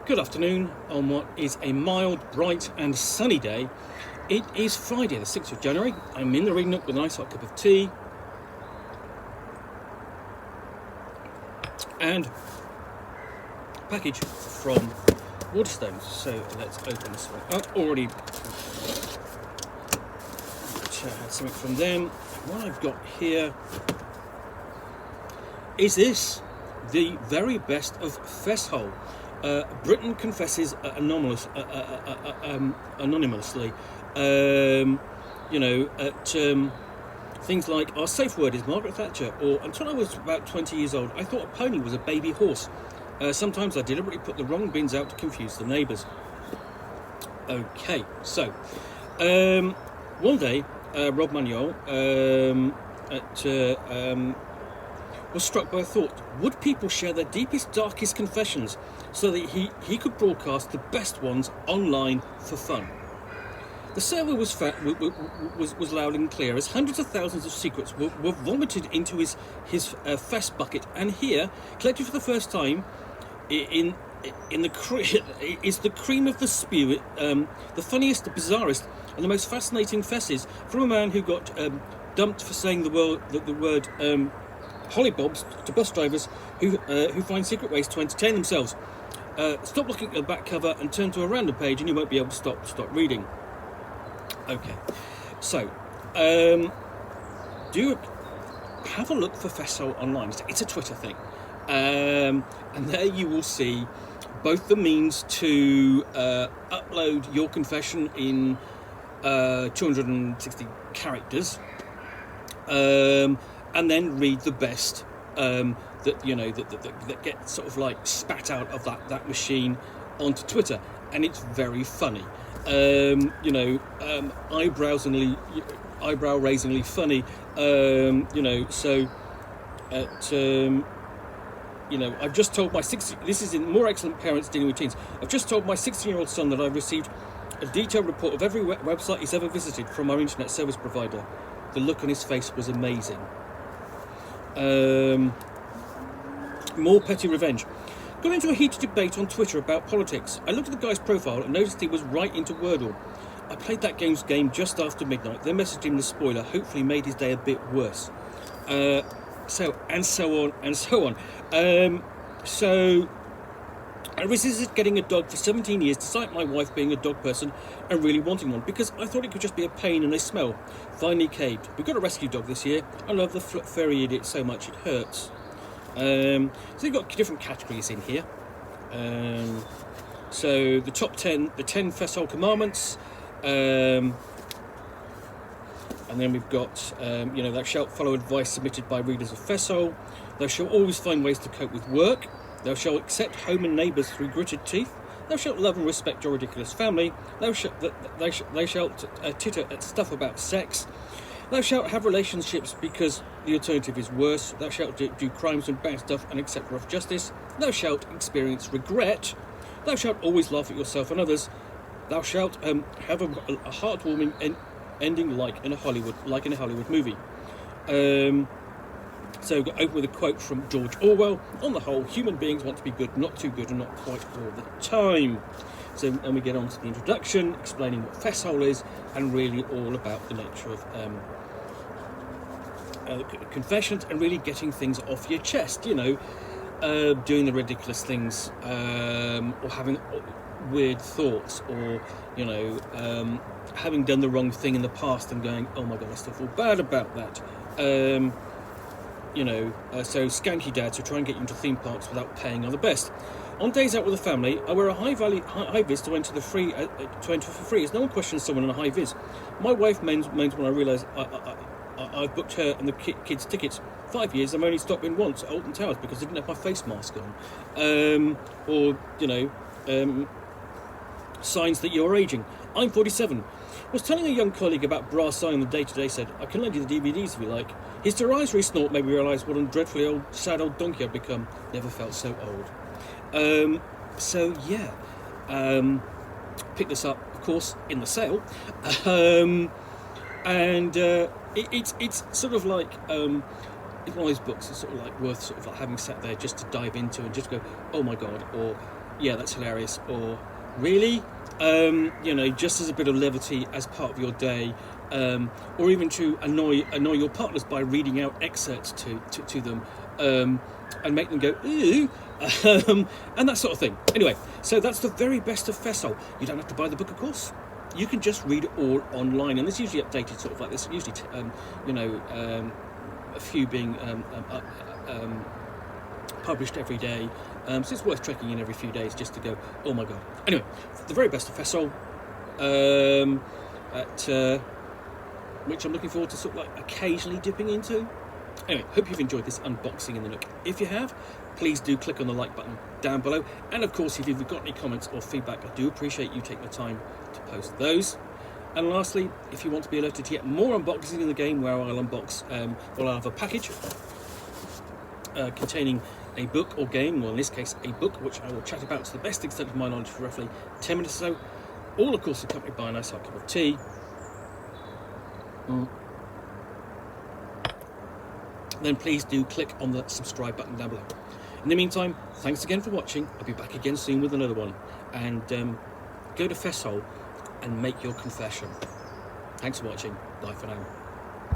Good afternoon on what is a mild, bright and sunny day. It is Friday the 6th of January. I'm in the Nook with a nice hot cup of tea and a package from Waterstones. So let's open this one up. Already had something from them. What I've got here is this, the very best of Fesshole. Britain confesses anonymously, at things like, our safe word is Margaret Thatcher, or until I was about 20 years old, I thought a pony was a baby horse. Sometimes I deliberately put the wrong bins out to confuse the neighbours. Okay, so, one day, Rob Manuel was struck by a thought. Would people share their deepest, darkest confessions so that he could broadcast the best ones online for fun? The survey was loud and clear as hundreds of thousands of secrets were vomited into his fess bucket, and here, collected for the first time, is the cream of the spew, the funniest, the bizarrest, and the most fascinating fesses from a man who got dumped for saying the word hollybobs to bus drivers who find secret ways to entertain themselves. Stop looking at the back cover and turn to a random page and you won't be able to stop reading. Okay, so do have a look for Fesshole online. It's a Twitter thing, and there you will see both the means to upload your confession in 260 characters, and then read the best that get sort of like spat out of that machine onto Twitter, and it's very funny. Eyebrow-raisingly funny. I've just told my 60. This is in More Excellent Parents Dealing with Teens. I've just told my 16-year-old son that I've received a detailed report of every website he's ever visited from our internet service provider. The look on his face was amazing. More petty revenge. Got into a heated debate on Twitter about politics. I looked at the guy's profile and noticed he was right into Wordle. I played that game just after midnight, then messaged him the spoiler, hopefully made his day a bit worse. So on. So I resisted getting a dog for 17 years, despite my wife being a dog person and really wanting one, because I thought it could just be a pain and they smell. Finally caved. We got a rescue dog this year. I love the furry idiot so much it hurts. So you've got different categories in here. So the top 10, the 10 Fesshole commandments, and then we've got, thou shalt follow advice submitted by readers of Fesshole. Thou shalt always find ways to cope with work. Thou shalt accept home and neighbours through gritted teeth. Thou shalt love and respect your ridiculous family. Thou shalt titter at stuff about sex. Thou shalt have relationships because the alternative is worse. Thou shalt do crimes and bad stuff and accept rough justice. Thou shalt experience regret. Thou shalt always laugh at yourself and others. Thou shalt have a heartwarming ending like in a Hollywood movie. So we'll open with a quote from George Orwell. On the whole, human beings want to be good, not too good and not quite all the time. So, and we get on to the introduction, explaining what Fesshole is, and really all about the nature of confessions and really getting things off your chest, doing the ridiculous things, or having weird thoughts, or, having done the wrong thing in the past and going, oh my God, I still feel bad about that. So skanky dads who try and get you into theme parks without paying are the best. On days out with the family, I wear a high vis to enter for free, as no one questions someone in a high vis. My wife moans when I realise I've booked her and the kids' tickets. 5 years, I've only stopped in once at Alton Towers because I didn't have my face mask on. Signs that you're aging. I'm 47. Was telling a young colleague about bra sign the day-to-day, said, I can lend you the DVDs if you like. His derisory snort made me realise what a dreadfully sad old donkey I'd become. Never felt so old. Picked this up, of course, in the sale. It's sort of like, it's one of those books that's sort of like worth sort of like having sat there just to dive into and just go, oh my God, or yeah, that's hilarious, or really, you know, just as a bit of levity as part of your day, or even to annoy your partners by reading out excerpts to them, and make them go ooh, and that sort of thing. Anyway, so that's the very best of Fesshole. You don't have to buy the book, of course. You can just read it all online, and it's usually updated sort of like this. Usually, you know, a few being published every day. So it's worth trekking in every few days just to go, oh my god. Anyway, the very best of Fesshole, which I'm looking forward to sort of like occasionally dipping into. Anyway, hope you've enjoyed this unboxing in the Nook. If you have, please do click on the like button down below. And of course, if you've got any comments or feedback, I do appreciate you taking the time to post those. And lastly, if you want to be alerted to yet more unboxing in the game, where I'll unbox, well, I'll have a package containing a book or game, well in this case a book, which I will chat about to the best extent of my knowledge for roughly 10 minutes or so, all of course accompanied by a nice hot cup of tea. Then please do click on the subscribe button down below. In the meantime, thanks again for watching. I'll be back again soon with another one, and go to Fesshole and make your confession. Thanks for watching. Bye for now.